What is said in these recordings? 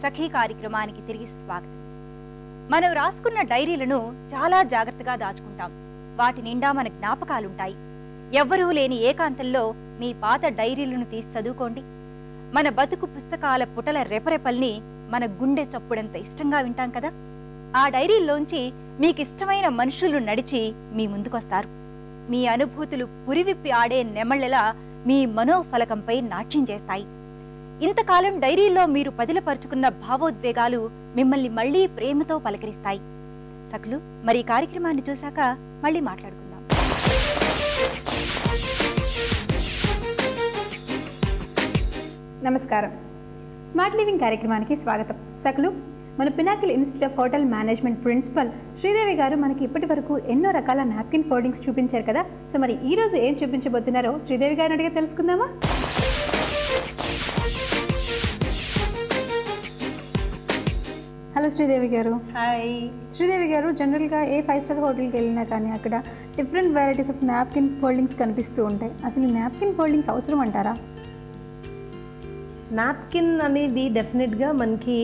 సఖీ కార్యక్రమానికి తిరిగి స్వాగతం. మనం రాసుకున్న డైరీలను చాలా జాగ్రత్తగా దాచుకుంటాం. వాటి నిండా మన జ్ఞాపకాలుంటాయి. ఎవ్వరూ లేని ఏకాంతంలో మీ పాత డైరీలను తీసి చదువుకోండి. మన బతుకు పుస్తకాల పుటల రెపరెపల్ని మన గుండె చప్పుడంత ఇష్టంగా వింటాం కదా. ఆ డైరీల్లోంచి మీకిష్టమైన మనుషులు నడిచి మీ ముందుకొస్తారు. మీ అనుభూతులు పురివిప్పి ఆడే నెమళ్లలా మీ మనోఫలకంపై నాట్యం చేస్తాయి. ఇంతకాలం డైరీలో మీరు పదిలపరుచుకున్న భావోద్వేగాలు మిమ్మల్ని మళ్లీ ప్రేమతో పలకరిస్తాయి. సఖులు, మరి ఈ కార్యక్రమాన్ని చూశాక మళ్ళీ మాట్లాడుకుందాం. నమస్కారం. స్మార్ట్ లివింగ్ కార్యక్రమానికి స్వాగతం. సఖులు, మన Pinnacle institute of hotel management principal Sridevi గారు మనకి ఇప్పటి వరకు ఎన్నో రకాల నాప్కిన్ ఫోల్డింగ్స్ చూపించారు కదా. సో మరి ఈ రోజు ఏం చూపించబోతున్నారో శ్రీదేవి గారిని అడిగి తెలుసుకుందామా? హలో శ్రీదేవి గారు. హాయ్ శ్రీదేవి గారు, జనరల్గా ఏ 5 స్టార్ హోటల్కి వెళ్ళినా కానీ అక్కడ different varieties of napkin foldings కనిపిస్తూ ఉంటాయి. అసలు నాప్కిన్ ఫోల్డింగ్స్ అవసరం అంటారా? నాప్కిన్ అనేది డెఫినెట్గా మనకి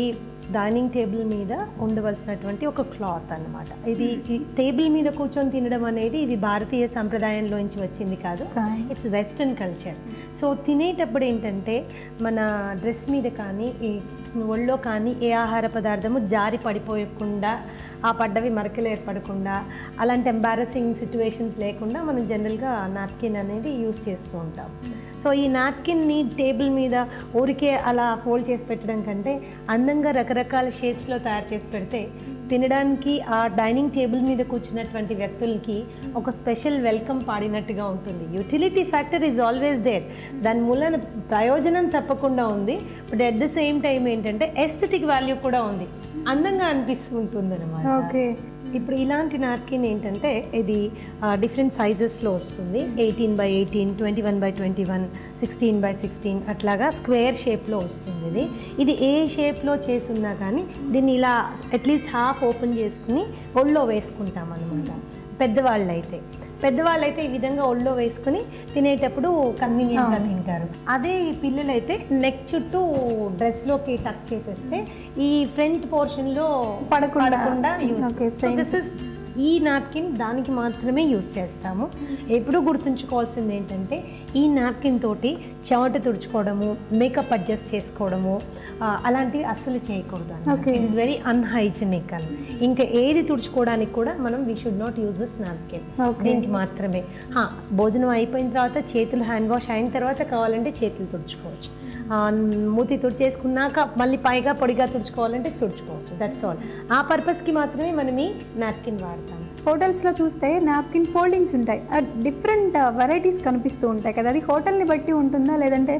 డైనింగ్ టేబుల్ మీద ఉండవలసినటువంటి ఒక క్లాత్ అన్నమాట. ఇది టేబుల్ మీద కూర్చొని తినడం అనేది ఇది భారతీయ సంప్రదాయంలోంచి వచ్చింది కాదు, ఇట్స్ వెస్టర్న్ కల్చర్. సో తినేటప్పుడు ఏంటంటే మన డ్రెస్ మీద కానీ ఒళ్ళో కానీ ఏ ఆహార పదార్థము జారి పడిపోయకుండా, ఆ పడ్డవి మరకలు ఏర్పడకుండా, అలాంటి ఎంబారసింగ్ సిచ్యువేషన్స్ లేకుండా మనం జనరల్గా నాప్కిన్ అనేది యూస్ చేస్తూ ఉంటాం. సో ఈ నాప్కిన్ని టేబుల్ మీద ఊరికే అలా ఫోల్డ్ చేసి పెట్టడం కంటే అందంగా రకరకాల షేప్స్లో తయారు చేసి పెడితే తినడానికి ఆ డైనింగ్ టేబుల్ మీద కూర్చున్నటువంటి వ్యక్తులకి ఒక స్పెషల్ వెల్కమ్ పాడినట్టుగా ఉంటుంది. Utility factor is always there. దాని మూలన ప్రయోజనం తప్పకుండా ఉంది, but at the same time ఏంటంటే ఎస్థెటిక్ వాల్యూ కూడా ఉంది, అందంగా అనిపిస్తూ ఉంటుంది అనమాట. ఓకే. ఇప్పుడు ఇలాంటి నాప్కిన్ ఏంటంటే ఇది డిఫరెంట్ సైజెస్లో వస్తుంది. 18x18, 21x21, 16x16 అట్లాగా స్క్వేర్ షేప్లో వస్తుంది. ఇది ఏ షేప్లో చేసున్నా కానీ దీన్ని ఇలా అట్లీస్ట్ హాఫ్ ఓపెన్ చేసుకుని ఒళ్ళో వేసుకుంటాం అనమాట. పెద్దవాళ్ళైతే ఈ విధంగా ఒళ్ళో వేసుకుని తినేటప్పుడు కన్వీనియంట్గా తింటారు. అదే ఈ పిల్లలైతే నెక్ చుట్టూ డ్రెస్లోకి టక్ చేసేస్తే ఈ ఫ్రంట్ పోర్షన్లో పడకుండా ఈ నాప్కిన్ దానికి మాత్రమే యూస్ చేస్తాము. ఎప్పుడూ గుర్తుంచుకోవాల్సింది ఏంటంటే ఈ నాప్కిన్ తోటి చెమట తుడుచుకోవడము, మేకప్ అడ్జస్ట్ చేసుకోవడము అలాంటివి అస్సలు చేయకూడదు. ఇట్ ఈస్ వెరీ అన్హైజెనిక్ అని. ఇంకా ఏది తుడుచుకోవడానికి కూడా మనం we should not use this napkin. దీనికి మాత్రమే భోజనం అయిపోయిన తర్వాత చేతులు హ్యాండ్ వాష్ అయిన తర్వాత కావాలంటే చేతులు తుడుచుకోవచ్చు. మూతి తుడిచేసుకున్నాక మళ్ళీ పైగా పొడిగా తుడుచుకోవాలంటే తుడుచుకోవచ్చు. That's all. ఆ పర్పస్కి మాత్రమే మనం ఈ నాప్కిన్ వాడతాం. హోటల్స్లో చూస్తే నాప్కిన్ ఫోల్డింగ్స్ ఉంటాయి, డిఫరెంట్ వెరైటీస్ కనిపిస్తూ ఉంటాయి కదా. అది హోటల్ని బట్టి ఉంటుందా, లేదంటే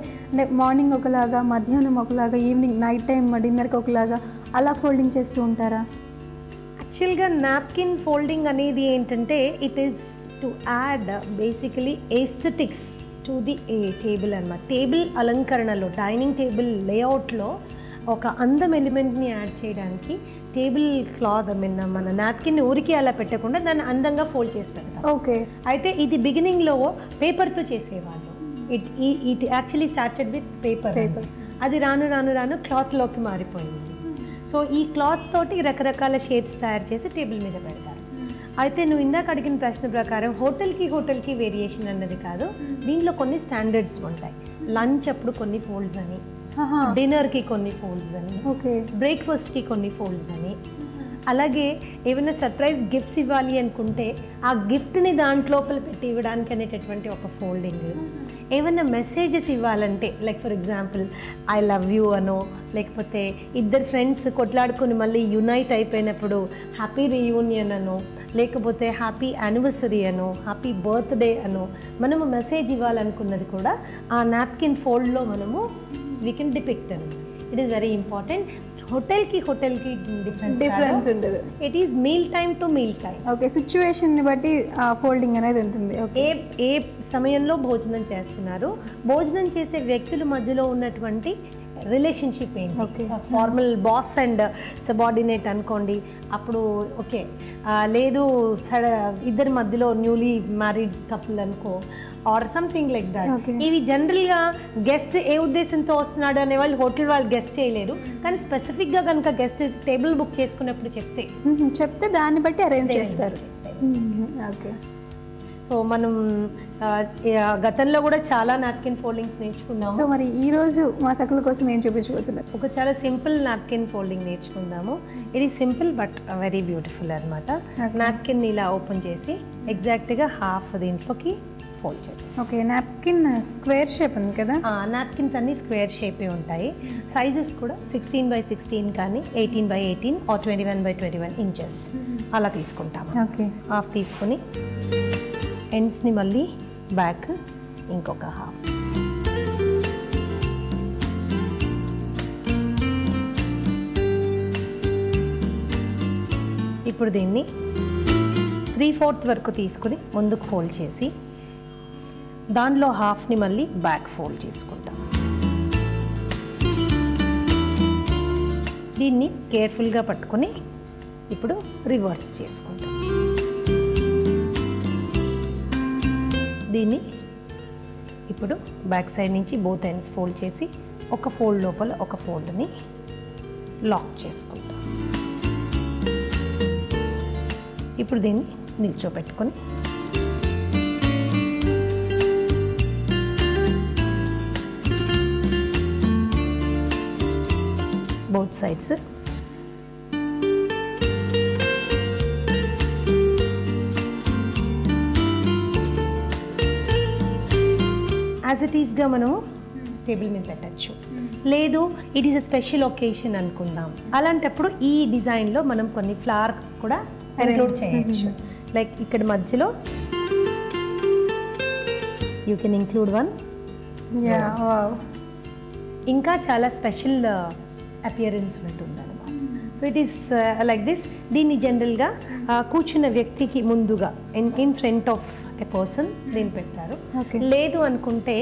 మార్నింగ్ ఒకలాగా, మధ్యాహ్నం ఒకలాగా, ఈవినింగ్ నైట్ టైం డిన్నర్కి ఒకలాగా అలా ఫోల్డింగ్ చేస్తూ ఉంటారా? యాక్చువల్గా నాప్కిన్ ఫోల్డింగ్ అనేది ఏంటంటే it is to add basically aesthetics to the table అన్నమాట. టేబుల్ అలంకరణలో, డైనింగ్ టేబుల్ లేఅవుట్లో ఒక అందం ఎలిమెంట్ని యాడ్ చేయడానికి టేబుల్ క్లాత్ మన నాప్కిన్ ఊరికి అలా పెట్టకుండా దాన్ని అందంగా ఫోల్డ్ చేసి పెడతాం. ఓకే. అయితే ఇది బిగినింగ్లో పేపర్తో చేసేవాళ్ళు. It actually started with paper. అది రాను రాను రాను క్లాత్లోకి మారిపోయింది. సో ఈ క్లాత్ తోటి రకరకాల షేప్స్ తయారు చేసి టేబుల్ మీద పెడతారు. అయితే నువ్వు ఇందాక అడిగిన ప్రశ్న ప్రకారం హోటల్కి వేరియేషన్ అన్నది కాదు, దీంట్లో కొన్ని స్టాండర్డ్స్ ఉంటాయి. లంచ్ అప్పుడు కొన్ని ఫోల్డ్స్ అని, డిన్నర్కి కొన్ని ఫోల్డ్స్ అని, బ్రేక్ఫాస్ట్కి కొన్ని ఫోల్డ్స్ అని, అలాగే ఏమైనా సర్ప్రైజ్ గిఫ్ట్స్ ఇవ్వాలి అనుకుంటే ఆ గిఫ్ట్ని దాంట్లోపల పెట్టి ఇవ్వడానికి అనేటటువంటి ఒక ఫోల్డింగ్, ఏమైనా మెసేజెస్ ఇవ్వాలంటే like for example I love you అనో, లేకపోతే ఇద్దరు ఫ్రెండ్స్ కొట్లాడుకొని మళ్ళీ యునైట్ అయిపోయినప్పుడు హ్యాపీ రీయూనియన్ అనో, లేకపోతే హ్యాపీ యానివర్సరీ అనో, హ్యాపీ బర్త్డే అనో మనము మెసేజ్ ఇవ్వాలనుకున్నది కూడా ఆ నాప్కిన్ ఫోల్డ్లో మనము వీ కెన్ డిపిక్ట్ అని. It is very important. హోటల్కి డిఫరెన్స్ ఉండదు. It is meal time to meal time. Okay. సిచ్యువేషన్ని బట్టి ఫోల్డింగ్ అనేది ఉంటుంది. ఏ సమయంలో భోజనం చేస్తున్నారు, భోజనం చేసే వ్యక్తుల మధ్యలో ఉన్నటువంటి రిలేషన్షిప్ ఏంటి, ఫార్మల్ బాస్ అండ్ సబార్డినేట్ అనుకోండి, అప్పుడు ఓకే. లేదు ఇద్దరి మధ్యలో న్యూలీ మ్యారీడ్ కపుల్ అనుకో, or something like that. Okay. ఇవి జనరల్గా గెస్ట్ ఏ ఉద్దేశంతో వస్తున్నాడు అనే వాళ్ళు హోటల్ వాళ్ళు గెస్ట్ చేయలేరు, కానీ స్పెసిఫిక్గా కనుక గెస్ట్ టేబుల్ బుక్ చేసుకున్నప్పుడు చెప్తే దాన్ని బట్టి అరేంజ్ చేస్తారు. ఓకే. సో మనం గతంలో కూడా చాలా నాప్కిన్ ఫోల్డింగ్స్ నేర్చుకున్నాము. సో మరి ఈ రోజు మా సకుల కోసం ఏం చూపించబోతున్నారు? ఒక చాలా సింపుల్ నాప్కిన్ ఫోల్డింగ్ నేర్చుకుందాము. ఇది సింపుల్ బట్ వెరీ బ్యూటిఫుల్ అనమాట. నాప్కిన్ ఇలా ఓపెన్ చేసి ఎగ్జాక్ట్గా హాఫ్ దీంట్లోకి ఫోల్డ్ చేయాలి. ఓకే. నాప్కిన్ స్క్వేర్ షేప్ ఉంది కదా? నాప్కిన్స్ అన్ని స్క్వేర్ షేపే ఉంటాయి. సైజెస్ కూడా 16x16 కానీ 18x18 ఆర్ 21x21 ఇంచెస్ అలా తీసుకుంటాము. ఓకే. హాఫ్ తీసుకొని ఎండ్స్ని మళ్ళీ బ్యాక్ ఇంకొక హాఫ్. ఇప్పుడు దీన్ని 3/4 వరకు తీసుకుని ముందుకు ఫోల్డ్ చేసి దానిలో హాఫ్ని మళ్ళీ బ్యాక్ ఫోల్డ్ చేసుకుంటాం. దీన్ని కేర్ఫుల్గా పట్టుకొని ఇప్పుడు రివర్స్ చేసుకుంటాం. దీన్ని ఇప్పుడు బ్యాక్ సైడ్ నుంచి బోత్ ఎండ్స్ ఫోల్డ్ చేసి ఒక ఫోల్డ్ లోపల ఒక ఫోల్డ్ని లాక్ చేసుకుంటాం. ఇప్పుడు దీన్ని నిల్చోబెట్టుకొని బోత్ సైడ్స్ యాజ్ ఇట్ ఈస్గా మనము టేబుల్ మీద పెట్టచ్చు. లేదు it is a special occasion అనుకుందాం, అలాంటప్పుడు ఈ డిజైన్లో మనం కొన్ని ఫ్లవర్ కూడా ఇంక్లూడ్ చేయొచ్చు. లైక్ ఇక్కడ మధ్యలో యూ కెన్ ఇంక్లూడ్ వన్. ఇంకా చాలా స్పెషల్ అపియరెన్స్ ఉంటుంది అనమాట. So it is like this. దీన్ని జనరల్గా కూర్చున్న వ్యక్తికి ముందుగా in front of a person దీన్ని పెడతారు. లేదు అనుకుంటే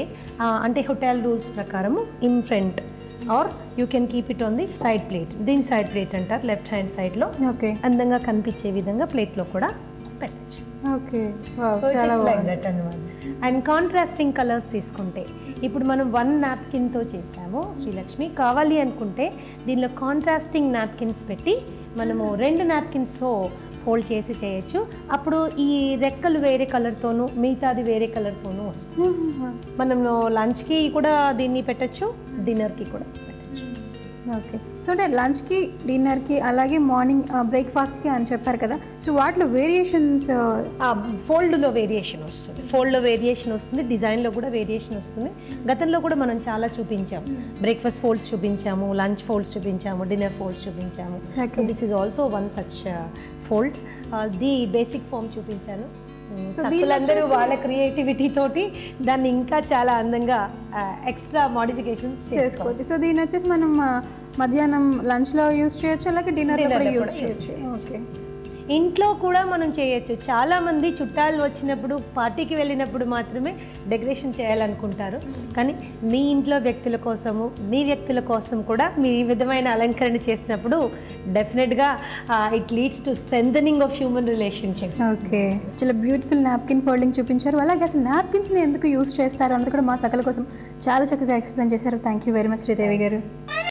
అంటే హోటల్ రూల్స్ ప్రకారం in front are you can keep it on the side plate. దీని సైడ్ ప్లేట్ అంటారు. లెఫ్ట్ హ్యాండ్ సైడ్లో అందంగా కనిపించే విధంగా ప్లేట్లో కూడా పెట్టచ్చు. అండ్ కాంట్రాస్టింగ్ కలర్స్ తీసుకుంటే ఇప్పుడు మనం 1 నాప్కిన్తో చేసాము శ్రీలక్ష్మి. కావాలి అనుకుంటే దీనిలో కాంట్రాస్టింగ్ నాప్కిన్స్ పెట్టి మనము 2 నాప్కిన్స్తో ఫోల్డ్ చేసి చేయొచ్చు. అప్పుడు ఈ రెక్కలు వేరే కలర్తోనూ మిగతాది వేరే కలర్తోనూ వస్తుంది. మనము లంచ్కి కూడా దీన్ని పెట్టచ్చు, డిన్నర్కి కూడా పెట్టచ్చు. ఓకే. సో అంటే లంచ్కి, డిన్నర్కి, అలాగే మార్నింగ్ బ్రేక్ఫాస్ట్కి అని చెప్పారు కదా. సో వాటిలో వేరియేషన్స్, ఫోల్డ్లో వేరియేషన్ వస్తుంది, ఫోల్డ్లో వేరియేషన్ వస్తుంది, డిజైన్లో కూడా వేరియేషన్ వస్తుంది. గతంలో కూడా మనం చాలా చూపించాము. బ్రేక్ఫాస్ట్ ఫోల్డ్స్ చూపించాము, లంచ్ ఫోల్డ్స్ చూపించాము, డిన్నర్ ఫోల్డ్స్ చూపించాము. So this is also one such fold. The basic form చూపించాను. అందరూ వాళ్ళ క్రియేటివిటీ తోటి దాన్ని ఇంకా చాలా అందంగా ఎక్స్ట్రా మోడిఫికేషన్స్ చేసుకోవచ్చు. సో దీని వచ్చేసి మనం మధ్యాహ్నం లంచ్లో యూజ్ చేయొచ్చు, అలాగే డిన్నర్లో కూడా యూజ్ చేయొచ్చు. ఓకే. ఇంట్లో కూడా మనం చేయొచ్చు. చాలామంది చుట్టాలు వచ్చినప్పుడు, పార్టీకి వెళ్ళినప్పుడు మాత్రమే డెకరేషన్ చేయాలనుకుంటారు. కానీ మీ ఇంట్లో వ్యక్తుల కోసము, మీ వ్యక్తుల కోసం కూడా మీరు ఈ విధమైన అలంకరణ చేసినప్పుడు డెఫినెట్గా it leads to strengthening of human relationships. Okay. చాలా బ్యూటిఫుల్ నాప్కిన్ ఫోల్డింగ్ చూపించారు. అలాగే అసలు నాప్కిన్స్ని ఎందుకు యూజ్ చేస్తారు అన్నది కూడా మా సకల కోసం చాలా చక్కగా ఎక్స్ప్లెయిన్ చేశారు. Thank you very much Sridevi గారు.